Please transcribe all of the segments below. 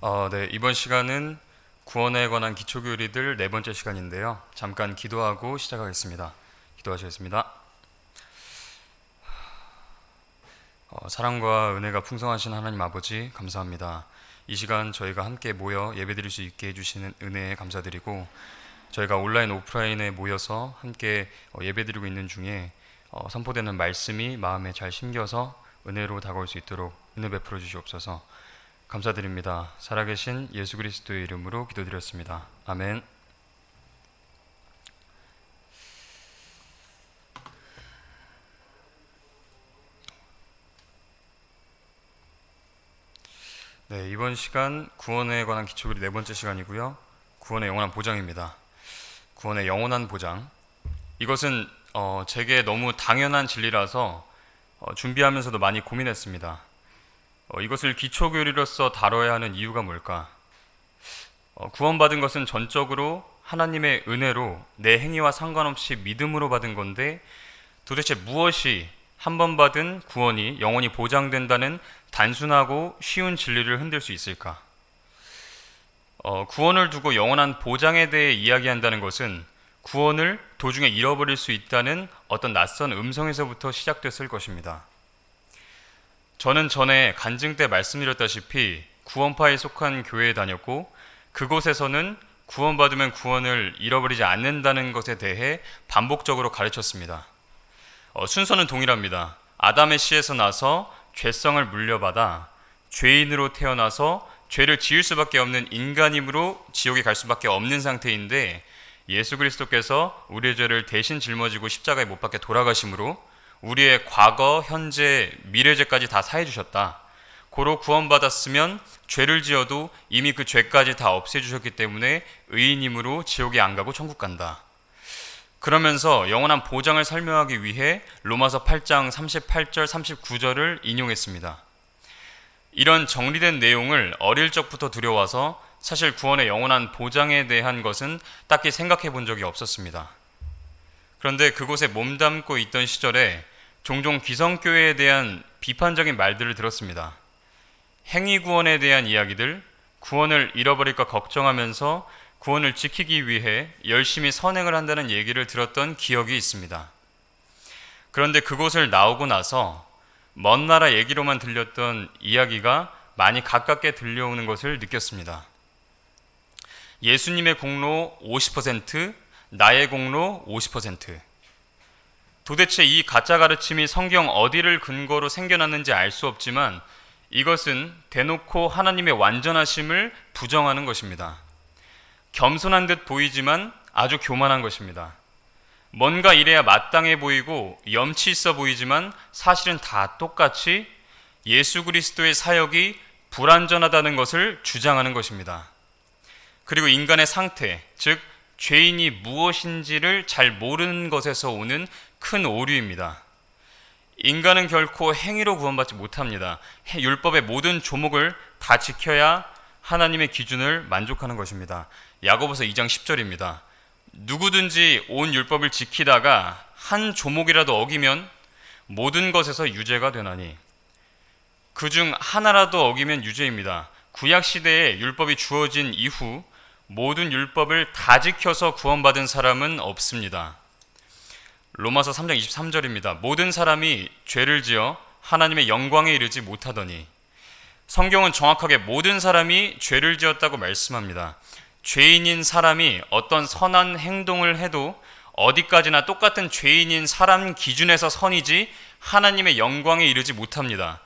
네, 이번 시간은 구원에 관한 기초교리들 네 번째 시간인데요. 잠깐 기도하고 시작하겠습니다. 기도하시겠습니다. 사랑과 은혜가 풍성하신 하나님 아버지 감사합니다. 이 시간 저희가 함께 모여 예배드릴 수 있게 해주시는 은혜에 감사드리고, 저희가 온라인 오프라인에 모여서 함께 예배드리고 있는 중에 선포되는 말씀이 마음에 잘 심겨서 은혜로 다가올 수 있도록 은혜 베풀어 주시옵소서. 감사드립니다. 살아계신 예수 그리스도의 이름으로 기도드렸습니다. 아멘. 네, 이번 시간 구원에 관한 기초교리 네 번째 시간이고요. 구원의 영원한 보장입니다. 구원의 영원한 보장. 이것은 제게 너무 당연한 진리라서 준비하면서도 많이 고민했습니다. 이것을 기초교리로서 다뤄야 하는 이유가 뭘까? 구원받은 것은 전적으로 하나님의 은혜로 내 행위와 상관없이 믿음으로 받은 건데, 도대체 무엇이 한 번 받은 구원이 영원히 보장된다는 단순하고 쉬운 진리를 흔들 수 있을까? 구원을 두고 영원한 보장에 대해 이야기한다는 것은 구원을 도중에 잃어버릴 수 있다는 어떤 낯선 음성에서부터 시작됐을 것입니다. 저는 전에 간증 때 말씀드렸다시피 구원파에 속한 교회에 다녔고, 그곳에서는 구원받으면 구원을 잃어버리지 않는다는 것에 대해 반복적으로 가르쳤습니다. 순서는 동일합니다. 아담의 씨에서 나서 죄성을 물려받아 죄인으로 태어나서 죄를 지을 수밖에 없는 인간임으로 지옥에 갈 수밖에 없는 상태인데, 예수 그리스도께서 우리의 죄를 대신 짊어지고 십자가에 못 박혀 돌아가심으로 우리의 과거, 현재, 미래죄까지 다 사해 주셨다. 고로 구원받았으면 죄를 지어도 이미 그 죄까지 다 없애주셨기 때문에 의인임으로 지옥에 안 가고 천국 간다. 그러면서 영원한 보장을 설명하기 위해 로마서 8장 38절 39절을 인용했습니다. 이런 정리된 내용을 어릴 적부터 들여와서 사실 구원의 영원한 보장에 대한 것은 딱히 생각해 본 적이 없었습니다. 그런데 그곳에 몸담고 있던 시절에 종종 기성교회에 대한 비판적인 말들을 들었습니다. 행위 구원에 대한 이야기들, 구원을 잃어버릴까 걱정하면서 구원을 지키기 위해 열심히 선행을 한다는 얘기를 들었던 기억이 있습니다. 그런데 그곳을 나오고 나서 먼 나라 얘기로만 들렸던 이야기가 많이 가깝게 들려오는 것을 느꼈습니다. 예수님의 공로 50%, 나의 공로 50%. 도대체 이 가짜 가르침이 성경 어디를 근거로 생겨났는지 알 수 없지만, 이것은 대놓고 하나님의 완전하심을 부정하는 것입니다. 겸손한 듯 보이지만 아주 교만한 것입니다. 뭔가 이래야 마땅해 보이고 염치 있어 보이지만 사실은 다 똑같이 예수 그리스도의 사역이 불완전하다는 것을 주장하는 것입니다. 그리고 인간의 상태, 즉 죄인이 무엇인지를 잘 모르는 것에서 오는 큰 오류입니다. 인간은 결코 행위로 구원받지 못합니다. 율법의 모든 조목을 다 지켜야 하나님의 기준을 만족하는 것입니다. 야고보서 2장 10절입니다. 누구든지 온 율법을 지키다가 한 조목이라도 어기면 모든 것에서 유죄가 되나니, 그중 하나라도 어기면 유죄입니다. 구약 시대에 율법이 주어진 이후 모든 율법을 다 지켜서 구원받은 사람은 없습니다. 로마서 3장 23절입니다. 모든 사람이 죄를 지어 하나님의 영광에 이르지 못하더니. 성경은 정확하게 모든 사람이 죄를 지었다고 말씀합니다. 죄인인 사람이 어떤 선한 행동을 해도 어디까지나 똑같은 죄인인 사람 기준에서 선이지 하나님의 영광에 이르지 못합니다.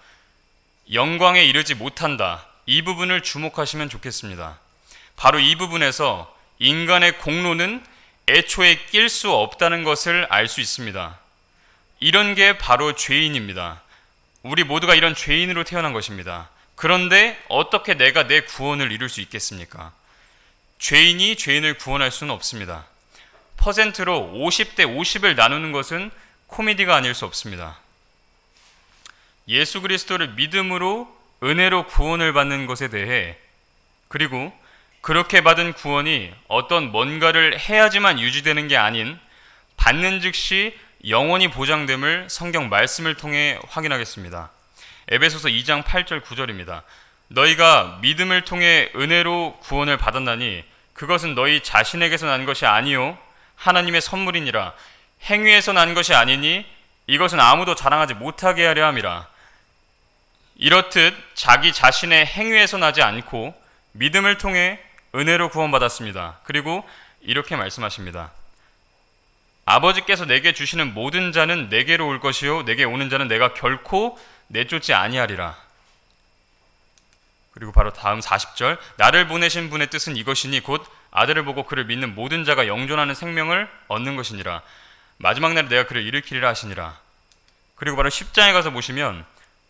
영광에 이르지 못한다. 이 부분을 주목하시면 좋겠습니다. 바로 이 부분에서 인간의 공로는 애초에 낄 수 없다는 것을 알 수 있습니다. 이런 게 바로 죄인입니다. 우리 모두가 이런 죄인으로 태어난 것입니다. 그런데 어떻게 내가 내 구원을 이룰 수 있겠습니까? 죄인이 죄인을 구원할 수는 없습니다. 퍼센트로 50대 50을 나누는 것은 코미디가 아닐 수 없습니다. 예수 그리스도를 믿음으로 은혜로 구원을 받는 것에 대해, 그리고 그렇게 받은 구원이 어떤 뭔가를 해야지만 유지되는 게 아닌 받는 즉시 영원히 보장됨을 성경 말씀을 통해 확인하겠습니다. 에베소서 2장 8절 9절입니다. 너희가 믿음을 통해 은혜로 구원을 받았나니 그것은 너희 자신에게서 난 것이 아니요 하나님의 선물이니라. 행위에서 난 것이 아니니 이것은 아무도 자랑하지 못하게 하려 함이라. 이렇듯 자기 자신의 행위에서 나지 않고 믿음을 통해 은혜로 구원받았습니다. 그리고 이렇게 말씀하십니다. 아버지께서 내게 주시는 모든 자는 내게로 올 것이요 내게 오는 자는 내가 결코 내쫓지 아니하리라. 그리고 바로 다음 40절, 나를 보내신 분의 뜻은 이것이니 곧 아들을 보고 그를 믿는 모든 자가 영존하는 생명을 얻는 것이니라. 마지막 날에 내가 그를 일으키리라 하시니라. 그리고 바로 10장에 가서 보시면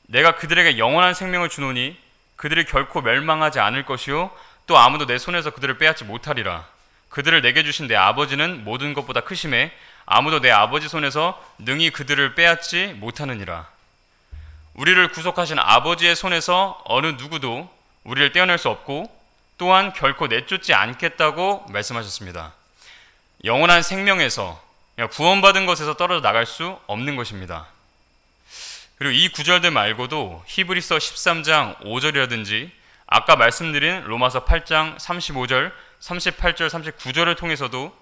내가 그들에게 영원한 생명을 주노니 그들이 결코 멸망하지 않을 것이요 또 아무도 내 손에서 그들을 빼앗지 못하리라. 그들을 내게 주신 내 아버지는 모든 것보다 크심에 아무도 내 아버지 손에서 능히 그들을 빼앗지 못하느니라. 우리를 구속하신 아버지의 손에서 어느 누구도 우리를 떼어낼 수 없고 또한 결코 내쫓지 않겠다고 말씀하셨습니다. 영원한 생명에서, 구원받은 것에서 떨어져 나갈 수 없는 것입니다. 그리고 이 구절들 말고도 히브리서 13장 5절이라든지 아까 말씀드린 로마서 8장 35절, 38절, 39절을 통해서도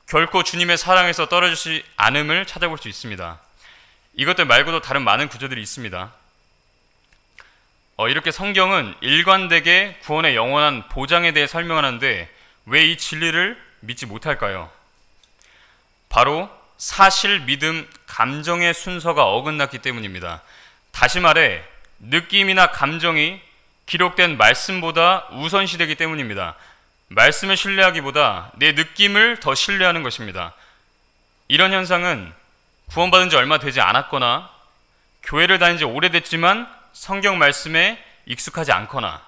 결코 주님의 사랑에서 떨어지지 않음을 찾아볼 수 있습니다. 이것들 말고도 다른 많은 구절들이 있습니다. 이렇게 성경은 일관되게 구원의 영원한 보장에 대해 설명하는데 왜 이 진리를 믿지 못할까요? 바로 사실, 믿음, 감정의 순서가 어긋났기 때문입니다. 다시 말해 느낌이나 감정이 기록된 말씀보다 우선시되기 때문입니다. 말씀을 신뢰하기보다 내 느낌을 더 신뢰하는 것입니다. 이런 현상은 구원받은 지 얼마 되지 않았거나 교회를 다닌 지 오래됐지만 성경 말씀에 익숙하지 않거나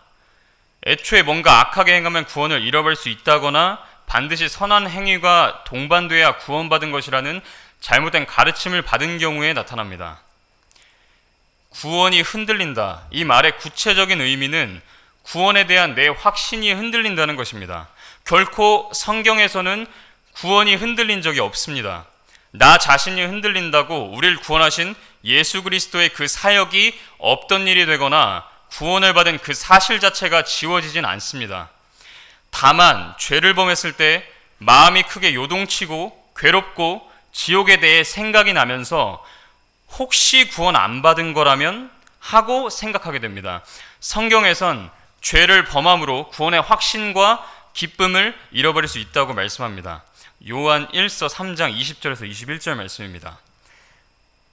애초에 뭔가 악하게 행하면 구원을 잃어버릴 수 있다거나 반드시 선한 행위가 동반돼야 구원받은 것이라는 잘못된 가르침을 받은 경우에 나타납니다. 구원이 흔들린다. 이 말의 구체적인 의미는 구원에 대한 내 확신이 흔들린다는 것입니다. 결코 성경에서는 구원이 흔들린 적이 없습니다. 나 자신이 흔들린다고 우리를 구원하신 예수 그리스도의 그 사역이 없던 일이 되거나 구원을 받은 그 사실 자체가 지워지진 않습니다. 다만 죄를 범했을 때 마음이 크게 요동치고 괴롭고 지옥에 대해 생각이 나면서 혹시 구원 안 받은 거라면 하고 생각하게 됩니다. 성경에선 죄를 범함으로 구원의 확신과 기쁨을 잃어버릴 수 있다고 말씀합니다. 요한 1서 3장 20절에서 21절 말씀입니다.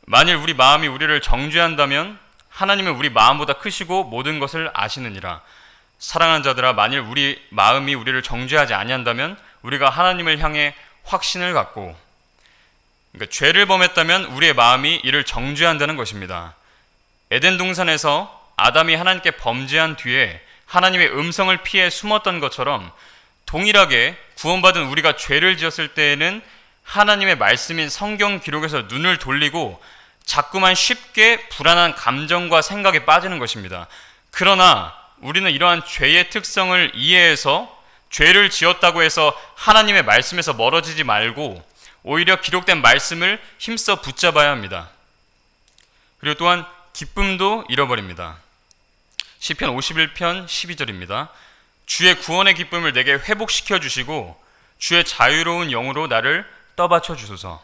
만일 우리 마음이 우리를 정죄한다면 하나님은 우리 마음보다 크시고 모든 것을 아시느니라. 사랑하는 자들아, 만일 우리 마음이 우리를 정죄하지 아니한다면 우리가 하나님을 향해 확신을 갖고, 그러니까 죄를 범했다면 우리의 마음이 이를 정죄한다는 것입니다. 에덴 동산에서 아담이 하나님께 범죄한 뒤에 하나님의 음성을 피해 숨었던 것처럼 동일하게 구원받은 우리가 죄를 지었을 때에는 하나님의 말씀인 성경 기록에서 눈을 돌리고 자꾸만 쉽게 불안한 감정과 생각에 빠지는 것입니다. 그러나 우리는 이러한 죄의 특성을 이해해서 죄를 지었다고 해서 하나님의 말씀에서 멀어지지 말고 오히려 기록된 말씀을 힘써 붙잡아야 합니다. 그리고 또한 기쁨도 잃어버립니다. 시편 51편 12절입니다. 주의 구원의 기쁨을 내게 회복시켜 주시고 주의 자유로운 영으로 나를 떠받쳐 주소서.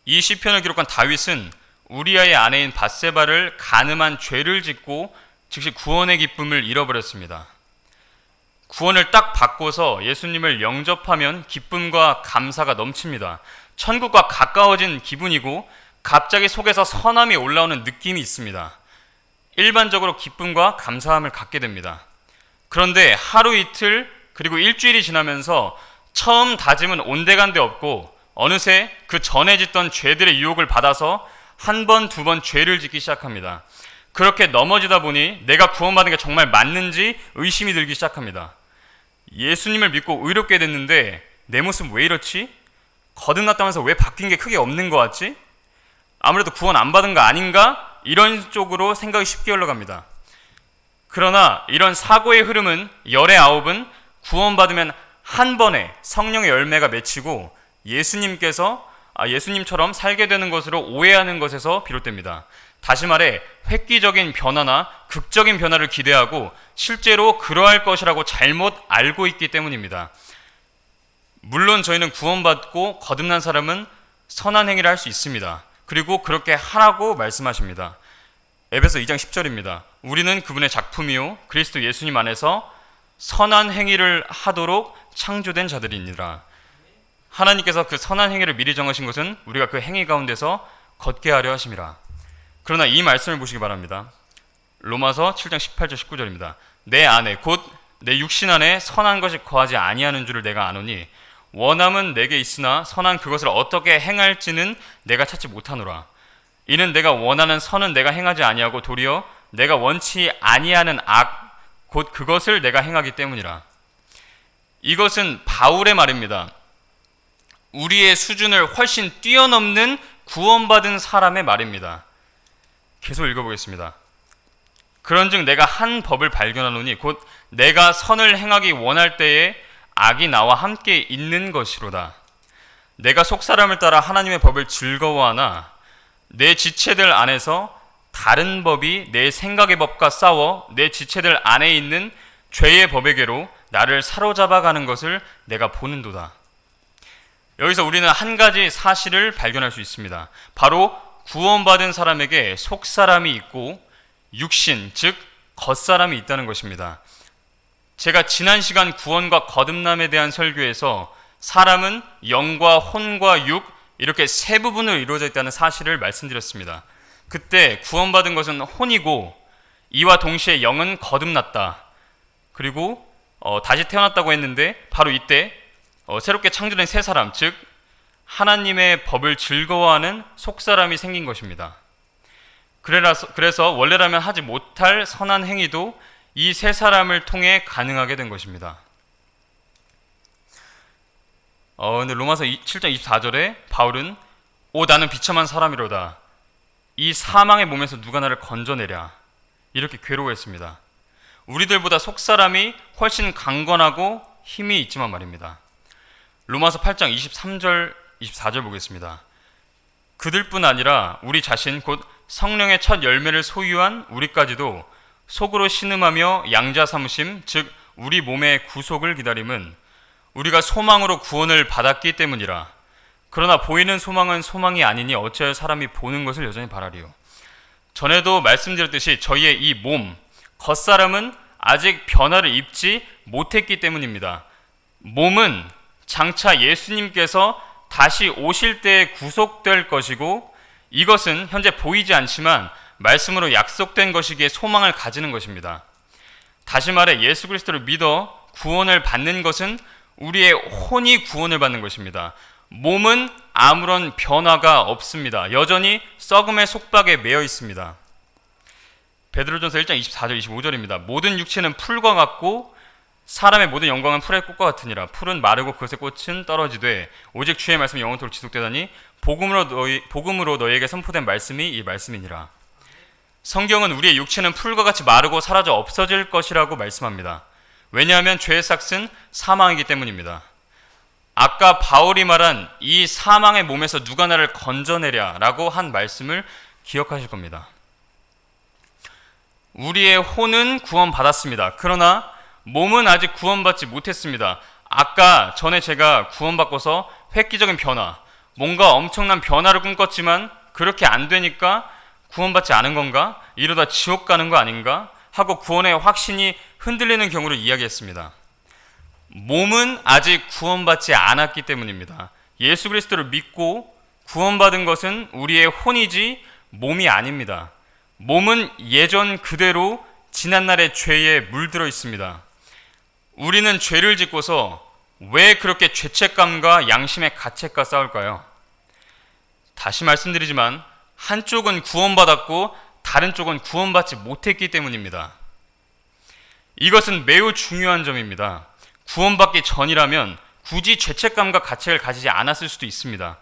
이 시편을 기록한 다윗은 우리아의 아내인 밧세바를 간음한 죄를 짓고 즉시 구원의 기쁨을 잃어버렸습니다. 구원을 딱 받고서 예수님을 영접하면 기쁨과 감사가 넘칩니다. 천국과 가까워진 기분이고 갑자기 속에서 선함이 올라오는 느낌이 있습니다. 일반적으로 기쁨과 감사함을 갖게 됩니다. 그런데 하루 이틀 그리고 일주일이 지나면서 처음 다짐은 온데간데 없고 어느새 그 전에 짓던 죄들의 유혹을 받아서 한 번, 두 번 죄를 짓기 시작합니다. 그렇게 넘어지다 보니 내가 구원받은 게 정말 맞는지 의심이 들기 시작합니다. 예수님을 믿고 의롭게 됐는데 내 모습 왜 이렇지? 거듭났다면서 왜 바뀐 게 크게 없는 것 같지? 아무래도 구원 안 받은 거 아닌가? 이런 쪽으로 생각이 쉽게 흘러갑니다. 그러나 이런 사고의 흐름은 열의 아홉은 구원받으면 한 번에 성령의 열매가 맺히고 예수님처럼 살게 되는 것으로 오해하는 것에서 비롯됩니다. 다시 말해 획기적인 변화나 극적인 변화를 기대하고 실제로 그러할 것이라고 잘못 알고 있기 때문입니다. 물론 저희는 구원받고 거듭난 사람은 선한 행위를 할 수 있습니다. 그리고 그렇게 하라고 말씀하십니다. 에베소 2장 10절입니다. 우리는 그분의 작품이요 그리스도 예수님 안에서 선한 행위를 하도록 창조된 자들이니라. 하나님께서 그 선한 행위를 미리 정하신 것은 우리가 그 행위 가운데서 걷게 하려 하심이라. 그러나 이 말씀을 보시기 바랍니다. 로마서 7장 18절 19절입니다. 내 안에 곧 내 육신 안에 선한 것이 거하지 아니하는 줄을 내가 아노니 원함은 내게 있으나 선한 그것을 어떻게 행할지는 내가 찾지 못하노라. 이는 내가 원하는 선은 내가 행하지 아니하고 도리어 내가 원치 아니하는 악 곧 그것을 내가 행하기 때문이라. 이것은 바울의 말입니다. 우리의 수준을 훨씬 뛰어넘는 구원받은 사람의 말입니다. 계속 읽어보겠습니다. 그런즉 내가 한 법을 발견하노니 곧 내가 선을 행하기 원할 때에 악이 나와 함께 있는 것이로다. 내가 속사람을 따라 하나님의 법을 즐거워하나 내 지체들 안에서 다른 법이 내 생각의 법과 싸워 내 지체들 안에 있는 죄의 법에게로 나를 사로잡아가는 것을 내가 보는도다. 여기서 우리는 한 가지 사실을 발견할 수 있습니다. 바로 구원받은 사람에게 속사람이 있고 육신, 즉 겉사람이 있다는 것입니다. 제가 지난 시간 구원과 거듭남에 대한 설교에서 사람은 영과 혼과 육 이렇게 세 부분으로 이루어져 있다는 사실을 말씀드렸습니다. 그때 구원받은 것은 혼이고 이와 동시에 영은 거듭났다. 그리고 다시 태어났다고 했는데 바로 이때 새롭게 창조된 새 사람, 즉 하나님의 법을 즐거워하는 속사람이 생긴 것입니다. 그래서 원래라면 하지 못할 선한 행위도 이 세 사람을 통해 가능하게 된 것입니다. 근데 로마서 7장 24절에 바울은 나는 비참한 사람이로다. 이 사망의 몸에서 누가 나를 건져내랴. 이렇게 괴로워했습니다. 우리들보다 속사람이 훨씬 강건하고 힘이 있지만 말입니다. 로마서 8장 23절 24절 보겠습니다. 그들뿐 아니라 우리 자신 곧 성령의 첫 열매를 소유한 우리까지도 속으로 신음하며 양자 삼으심 즉 우리 몸의 구속을 기다림은 우리가 소망으로 구원을 받았기 때문이라. 그러나 보이는 소망은 소망이 아니니 어찌하여 사람이 보는 것을 여전히 바라리요. 전에도 말씀드렸듯이 저희의 이 몸, 겉사람은 아직 변화를 입지 못했기 때문입니다. 몸은 장차 예수님께서 다시 오실 때에 구속될 것이고 이것은 현재 보이지 않지만 말씀으로 약속된 것이기에 소망을 가지는 것입니다. 다시 말해 예수 그리스도를 믿어 구원을 받는 것은 우리의 혼이 구원을 받는 것입니다. 몸은 아무런 변화가 없습니다. 여전히 썩음의 속박에 매여 있습니다. 베드로전서 1장 24절 25절입니다. 모든 육체는 풀과 같고 사람의 모든 영광은 풀의 꽃과 같으니라. 풀은 마르고 그것의 꽃은 떨어지되 오직 주의 말씀이 영원토록 지속되다니 복음으로 너희에게 선포된 말씀이 이 말씀이니라. 성경은 우리의 육체는 풀과 같이 마르고 사라져 없어질 것이라고 말씀합니다. 왜냐하면 죄의 삭은 사망이기 때문입니다. 아까 바울이 말한 이 사망의 몸에서 누가 나를 건져내랴 라고 한 말씀을 기억하실 겁니다. 우리의 혼은 구원받았습니다. 그러나 몸은 아직 구원받지 못했습니다. 아까 전에 제가 구원받고서 획기적인 변화, 뭔가 엄청난 변화를 꿈꿨지만 그렇게 안 되니까 구원받지 않은 건가? 이러다 지옥 가는 거 아닌가? 하고 구원의 확신이 흔들리는 경우를 이야기했습니다. 몸은 아직 구원받지 않았기 때문입니다. 예수 그리스도를 믿고 구원받은 것은 우리의 혼이지 몸이 아닙니다. 몸은 예전 그대로 지난날의 죄에 물들어 있습니다. 우리는 죄를 짓고서 왜 그렇게 죄책감과 양심의 가책과 싸울까요? 다시 말씀드리지만 한쪽은 구원받았고 다른 쪽은 구원받지 못했기 때문입니다. 이것은 매우 중요한 점입니다. 구원받기 전이라면 굳이 죄책감과 가책을 가지지 않았을 수도 있습니다.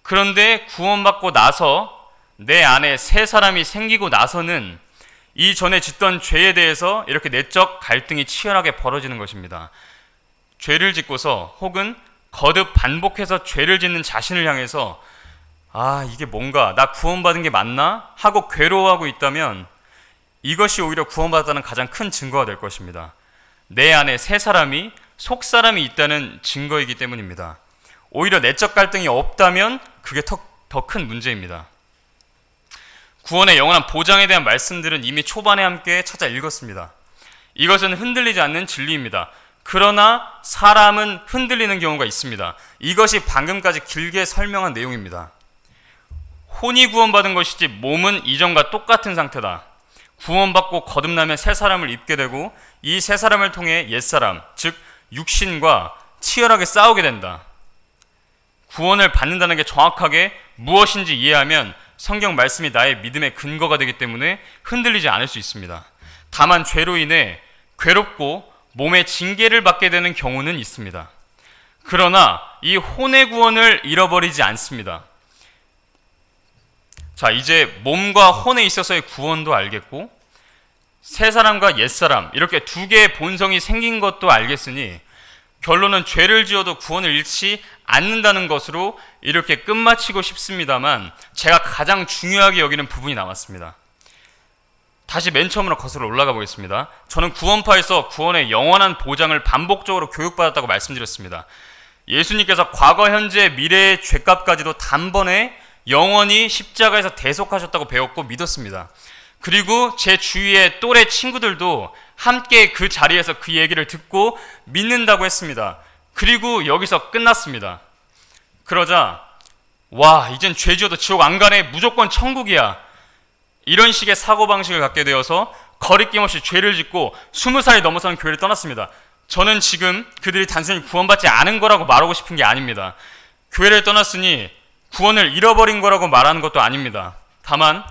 그런데 구원받고 나서 내 안에 새 사람이 생기고 나서는 이전에 짓던 죄에 대해서 이렇게 내적 갈등이 치열하게 벌어지는 것입니다. 죄를 짓고서 혹은 거듭 반복해서 죄를 짓는 자신을 향해서 이게 뭔가 나 구원받은 게 맞나? 하고 괴로워하고 있다면 이것이 오히려 구원받았다는 가장 큰 증거가 될 것입니다. 내 안에 새 사람이, 속 사람이 있다는 증거이기 때문입니다. 오히려 내적 갈등이 없다면 그게 더 큰 문제입니다. 구원의 영원한 보장에 대한 말씀들은 이미 초반에 함께 찾아 읽었습니다. 이것은 흔들리지 않는 진리입니다. 그러나 사람은 흔들리는 경우가 있습니다. 이것이 방금까지 길게 설명한 내용입니다. 혼이 구원받은 것이지 몸은 이전과 똑같은 상태다. 구원받고 거듭나면 새 사람을 입게 되고 이 새 사람을 통해 옛사람, 즉 육신과 치열하게 싸우게 된다. 구원을 받는다는 게 정확하게 무엇인지 이해하면 성경 말씀이 나의 믿음의 근거가 되기 때문에 흔들리지 않을 수 있습니다. 다만 죄로 인해 괴롭고 몸의 징계를 받게 되는 경우는 있습니다. 그러나 이 혼의 구원을 잃어버리지 않습니다. 자, 이제 몸과 혼에 있어서의 구원도 알겠고 새 사람과 옛 사람 이렇게 두 개의 본성이 생긴 것도 알겠으니 결론은 죄를 지어도 구원을 잃지 않는다는 것으로 이렇게 끝마치고 싶습니다만 제가 가장 중요하게 여기는 부분이 남았습니다. 다시 맨 처음으로 거슬러 올라가 보겠습니다. 저는 구원파에서 구원의 영원한 보장을 반복적으로 교육받았다고 말씀드렸습니다. 예수님께서 과거, 현재, 미래의 죄값까지도 단번에 영원히 십자가에서 대속하셨다고 배웠고 믿었습니다. 그리고 제 주위의 또래 친구들도 함께 그 자리에서 그 얘기를 듣고 믿는다고 했습니다. 그리고 여기서 끝났습니다. 그러자 이젠 죄 지어도 지옥 안 가네, 무조건 천국이야, 이런 식의 사고방식을 갖게 되어서 거리낌 없이 죄를 짓고 20살이 넘어서는 교회를 떠났습니다. 저는 지금 그들이 단순히 구원받지 않은 거라고 말하고 싶은 게 아닙니다. 교회를 떠났으니 구원을 잃어버린 거라고 말하는 것도 아닙니다. 다만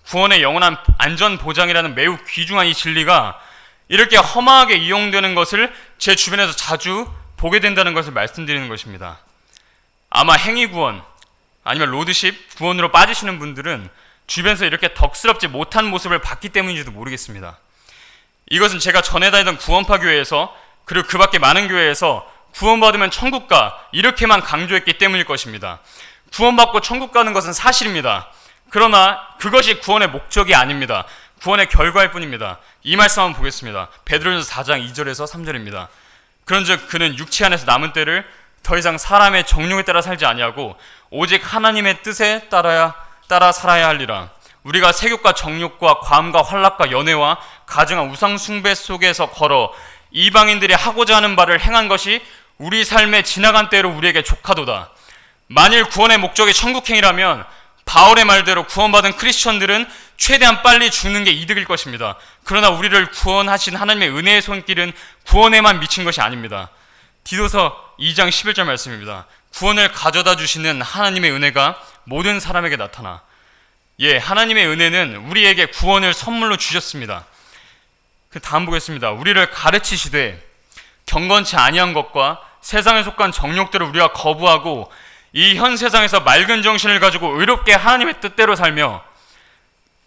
구원의 영원한 안전보장이라는 매우 귀중한 이 진리가 이렇게 험하게 이용되는 것을 제 주변에서 자주 보게 된다는 것을 말씀드리는 것입니다. 아마 행위구원 아니면 로드십 구원으로 빠지시는 분들은 주변에서 이렇게 덕스럽지 못한 모습을 봤기 때문인지도 모르겠습니다. 이것은 제가 전에 다니던 구원파 교회에서 그리고 그 밖에 많은 교회에서 구원받으면 천국 가 이렇게만 강조했기 때문일 것입니다. 구원받고 천국 가는 것은 사실입니다. 그러나 그것이 구원의 목적이 아닙니다. 구원의 결과일 뿐입니다. 이 말씀 한번 보겠습니다. 베드로전서 4장 2절에서 3절입니다. 그런즉 그는 육체 안에서 남은 때를 더 이상 사람의 정욕에 따라 살지 아니하고 오직 하나님의 뜻에 따라 살아야 하리라. 우리가 세욕과 정욕과 과음과 환락과 연애와 가증한 우상 숭배 속에서 걸어 이방인들이 하고자 하는 바를 행한 것이 우리 삶의 지나간 때로 우리에게 족하도다. 만일 구원의 목적이 천국행이라면 바울의 말대로 구원받은 크리스천들은 최대한 빨리 죽는 게 이득일 것입니다. 그러나 우리를 구원하신 하나님의 은혜의 손길은 구원에만 미친 것이 아닙니다. 디도서 2장 11절 말씀입니다. 구원을 가져다 주시는 하나님의 은혜가 모든 사람에게 나타나. 하나님의 은혜는 우리에게 구원을 선물로 주셨습니다. 그 다음 보겠습니다. 우리를 가르치시되 경건치 아니한 것과 세상에 속한 정욕들을 우리가 거부하고 이 현 세상에서 맑은 정신을 가지고 의롭게 하나님의 뜻대로 살며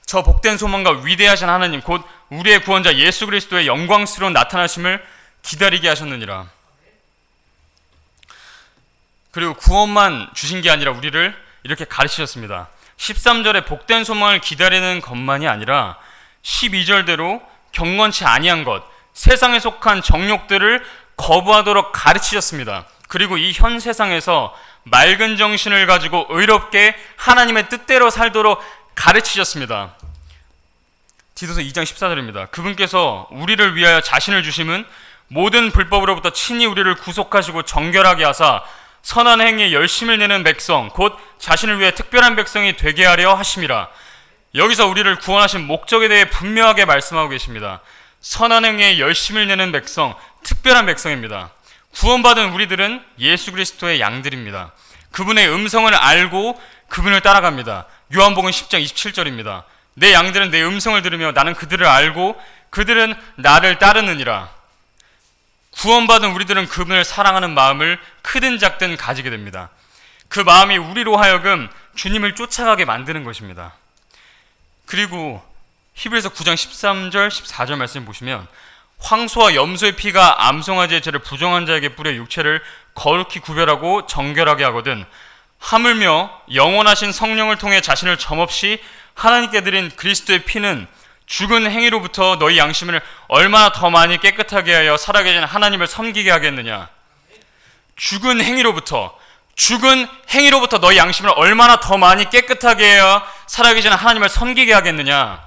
저 복된 소망과 위대하신 하나님 곧 우리의 구원자 예수 그리스도의 영광스러운 나타나심을 기다리게 하셨느니라. 그리고 구원만 주신 게 아니라 우리를 이렇게 가르치셨습니다. 13절에 복된 소망을 기다리는 것만이 아니라 12절대로 경건치 아니한 것, 세상에 속한 정욕들을 거부하도록 가르치셨습니다. 그리고 이 현 세상에서 맑은 정신을 가지고 의롭게 하나님의 뜻대로 살도록 가르치셨습니다. 디도서 2장 14절입니다. 그분께서 우리를 위하여 자신을 주심은 모든 불법으로부터 친히 우리를 구속하시고 정결하게 하사 선한 행위에 열심을 내는 백성 곧 자신을 위해 특별한 백성이 되게 하려 하심이라. 여기서 우리를 구원하신 목적에 대해 분명하게 말씀하고 계십니다. 선한 행위에 열심을 내는 백성, 특별한 백성입니다. 구원받은 우리들은 예수 그리스도의 양들입니다. 그분의 음성을 알고 그분을 따라갑니다. 요한복음 10장 27절입니다. 내 양들은 내 음성을 들으며 나는 그들을 알고 그들은 나를 따르느니라. 구원받은 우리들은 그분을 사랑하는 마음을 크든 작든 가지게 됩니다. 그 마음이 우리로 하여금 주님을 쫓아가게 만드는 것입니다. 그리고 히브리서 9장 13절 14절 말씀 보시면 황소와 염소의 피가 암송아지의 죄를 부정한 자에게 뿌려 육체를 거룩히 구별하고 정결하게 하거든 하물며 영원하신 성령을 통해 자신을 점없이 하나님께 드린 그리스도의 피는 죽은 행위로부터 너희 양심을 얼마나 더 많이 깨끗하게 하여 살아계신 하나님을 섬기게 하겠느냐. 죽은 행위로부터 너희 양심을 얼마나 더 많이 깨끗하게 해야 살아계신 하나님을 섬기게 하겠느냐.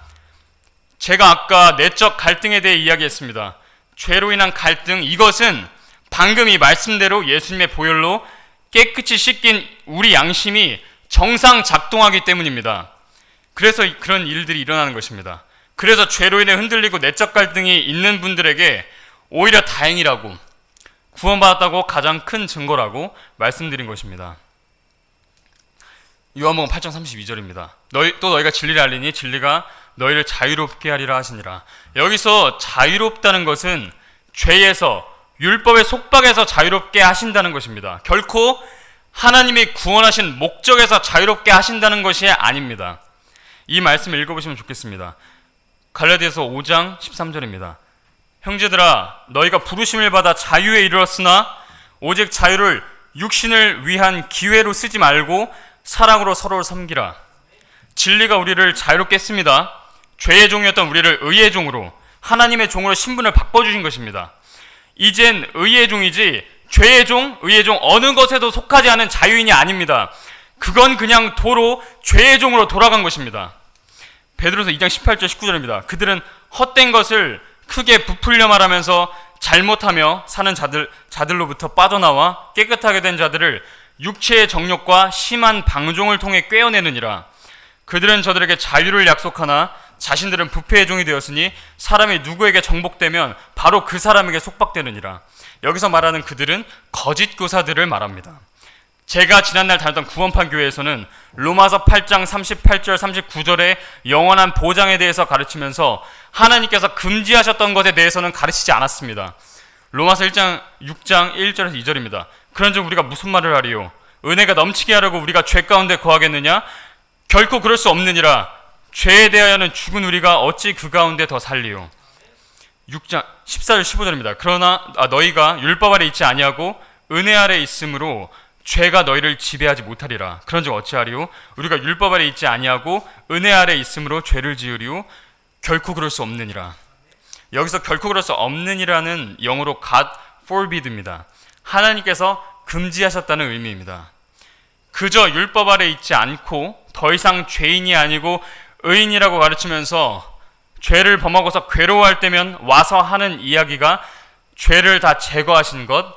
제가 아까 내적 갈등에 대해 이야기했습니다. 죄로 인한 갈등, 이것은 방금 이 말씀대로 예수님의 보혈로 깨끗이 씻긴 우리 양심이 정상 작동하기 때문입니다. 그래서 그런 일들이 일어나는 것입니다. 그래서 죄로 인해 흔들리고 내적 갈등이 있는 분들에게 오히려 다행이라고, 구원받았다고 가장 큰 증거라고 말씀드린 것입니다. 요한복음 8장 32절입니다. 너희가 진리를 알리니 진리가 너희를 자유롭게 하리라 하시니라. 여기서 자유롭다는 것은 죄에서, 율법의 속박에서 자유롭게 하신다는 것입니다. 결코 하나님이 구원하신 목적에서 자유롭게 하신다는 것이 아닙니다. 이 말씀을 읽어보시면 좋겠습니다. 갈라디아서 5장 13절입니다. 형제들아, 너희가 부르심을 받아 자유에 이르렀으나 오직 자유를 육신을 위한 기회로 쓰지 말고 사랑으로 서로를 섬기라. 진리가 우리를 자유롭게 했습니다. 죄의 종이었던 우리를 의의 종으로, 하나님의 종으로 신분을 바꿔주신 것입니다. 이젠 의의 종이지 죄의 종, 의의 종 어느 것에도 속하지 않은 자유인이 아닙니다. 그건 그냥 도로 죄의 종으로 돌아간 것입니다. 베드로서 2장 18절 19절입니다. 그들은 헛된 것을 크게 부풀려 말하면서 잘못하며 사는 자들로부터 빠져나와 깨끗하게 된 자들을 육체의 정욕과 심한 방종을 통해 꿰어내느니라. 그들은 저들에게 자유를 약속하나 자신들은 부패의 종이 되었으니 사람이 누구에게 정복되면 바로 그 사람에게 속박되느니라. 여기서 말하는 그들은 거짓 교사들을 말합니다. 제가 지난날 다녔던 구원판 교회에서는 로마서 8장 38절 39절의 영원한 보장에 대해서 가르치면서 하나님께서 금지하셨던 것에 대해서는 가르치지 않았습니다. 로마서 6장 1절에서 2절입니다. 그런즉 우리가 무슨 말을 하리요? 은혜가 넘치게 하려고 우리가 죄 가운데 거하겠느냐? 결코 그럴 수 없느니라. 죄에 대하여는 죽은 우리가 어찌 그 가운데 더 살리요? 6장 14절 15절입니다. 그러나 너희가 율법 아래 있지 아니하고 은혜 아래 있으므로 죄가 너희를 지배하지 못하리라. 그런즉 어찌하리요? 우리가 율법 아래 있지 아니하고 은혜 아래 있으므로 죄를 지으리요? 결코 그럴 수 없느니라. 여기서 결코 그럴 수 없느니라는 영어로 God forbid입니다. 하나님께서 금지하셨다는 의미입니다. 그저 율법 아래 있지 않고 더 이상 죄인이 아니고 의인이라고 가르치면서 죄를 범하고서 괴로워할 때면 와서 하는 이야기가 죄를 다 제거하신 것,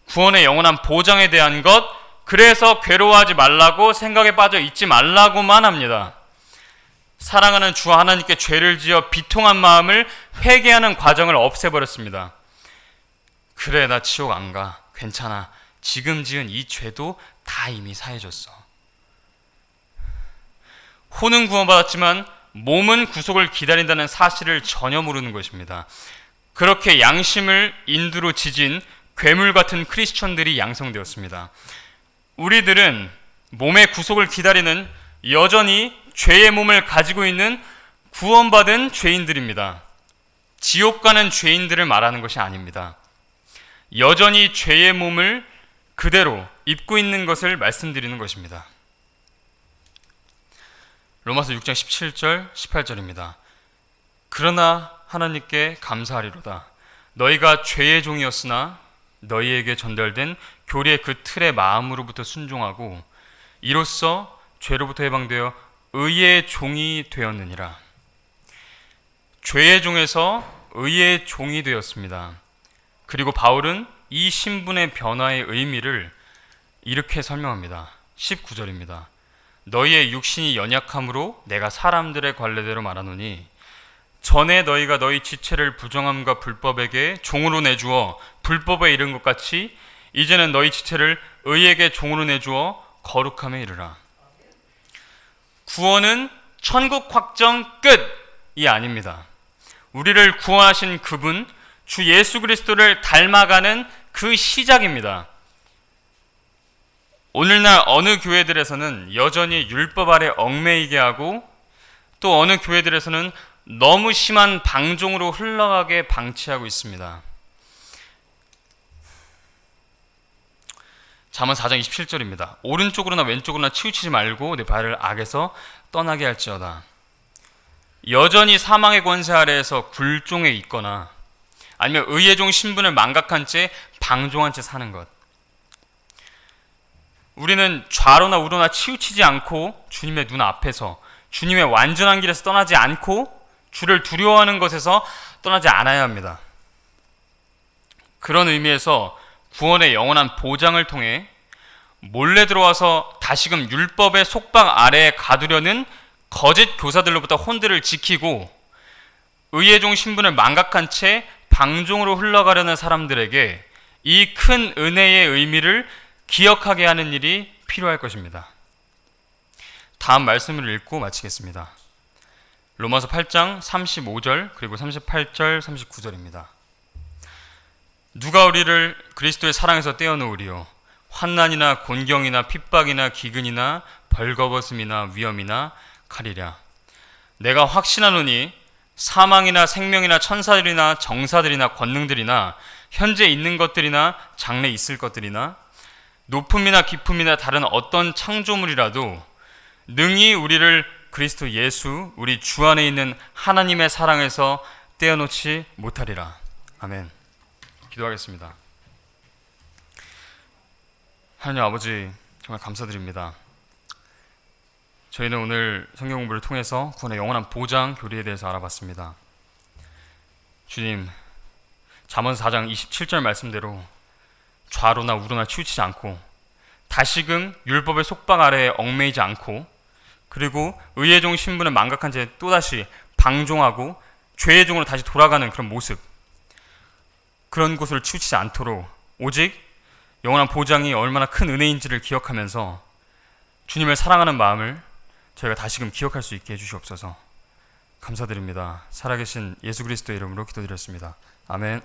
구원의 영원한 보장에 대한 것, 그래서 괴로워하지 말라고, 생각에 빠져 있지 말라고만 합니다. 사랑하는 주 하나님께 죄를 지어 비통한 마음을 회개하는 과정을 없애버렸습니다. 그래, 나 지옥 안 가. 괜찮아. 지금 지은 이 죄도 다 이미 사해졌어. 혼은 구원받았지만 몸은 구속을 기다린다는 사실을 전혀 모르는 것입니다. 그렇게 양심을 인두로 지진 괴물 같은 크리스천들이 양성되었습니다. 우리들은 몸의 구속을 기다리는 여전히 죄의 몸을 가지고 있는 구원받은 죄인들입니다. 지옥 가는 죄인들을 말하는 것이 아닙니다. 여전히 죄의 몸을 그대로 입고 있는 것을 말씀드리는 것입니다. 로마서 6장 17절 18절입니다. 그러나 하나님께 감사하리로다. 너희가 죄의 종이었으나 너희에게 전달된 교리의 그 틀의 마음으로부터 순종하고 이로써 죄로부터 해방되어 의의 종이 되었느니라. 죄의 종에서 의의 종이 되었습니다. 그리고 바울은 이 신분의 변화의 의미를 이렇게 설명합니다. 19절입니다. 너희의 육신이 연약함으로 내가 사람들의 관례대로 말하노니 전에 너희가 너희 지체를 부정함과 불법에게 종으로 내주어 불법에 이른 것 같이 이제는 너희 지체를 의에게 종으로 내주어 거룩함에 이르라. 구원은 천국 확정 끝이 아닙니다. 우리를 구원하신 그분 주 예수 그리스도를 닮아가는 그 시작입니다. 오늘날 어느 교회들에서는 여전히 율법 아래 얽매이게 하고 또 어느 교회들에서는 너무 심한 방종으로 흘러가게 방치하고 있습니다. 잠언 4장 27절입니다. 오른쪽으로나 왼쪽으로나 치우치지 말고 내 발을 악에서 떠나게 할지어다. 여전히 사망의 권세 아래에서 굴종에 있거나 아니면 의의 종 신분을 망각한 채 방종한 채 사는 것. 우리는 좌로나 우로나 치우치지 않고 주님의 눈 앞에서 주님의 완전한 길에서 떠나지 않고 주를 두려워하는 것에서 떠나지 않아야 합니다. 그런 의미에서 구원의 영원한 보장을 통해 몰래 들어와서 다시금 율법의 속박 아래에 가두려는 거짓 교사들로부터 혼들을 지키고 의의 종 신분을 망각한 채 방종으로 흘러가려는 사람들에게 이 큰 은혜의 의미를 기억하게 하는 일이 필요할 것입니다. 다음 말씀을 읽고 마치겠습니다. 로마서 8장 35절 그리고 38절 39절입니다. 누가 우리를 그리스도의 사랑에서 떼어놓으리요? 환난이나 곤경이나 핍박이나 기근이나 벌거벗음이나 위험이나 칼이랴. 내가 확신하노니 사망이나 생명이나 천사들이나 정사들이나 권능들이나 현재 있는 것들이나 장래 있을 것들이나 높음이나 깊음이나 다른 어떤 창조물이라도 능히 우리를 그리스도 예수 우리 주 안에 있는 하나님의 사랑에서 떼어놓지 못하리라. 아멘. 기도하겠습니다. 하나님 아버지, 정말 감사드립니다. 저희는 오늘 성경 공부를 통해서 구원의 영원한 보장 교리에 대해서 알아봤습니다. 주님, 잠언 4장 27절 말씀대로 좌로나 우로나 치우치지 않고 다시금 율법의 속박 아래에 얽매이지 않고 그리고 의의 종 신분을 망각한 채 또다시 방종하고 죄의 종으로 다시 돌아가는 그런 모습, 그런 곳을 치우치지 않도록 오직 영원한 보장이 얼마나 큰 은혜인지를 기억하면서 주님을 사랑하는 마음을 저희가 다시금 기억할 수 있게 해주시옵소서. 감사드립니다. 살아계신 예수 그리스도의 이름으로 기도드렸습니다. 아멘.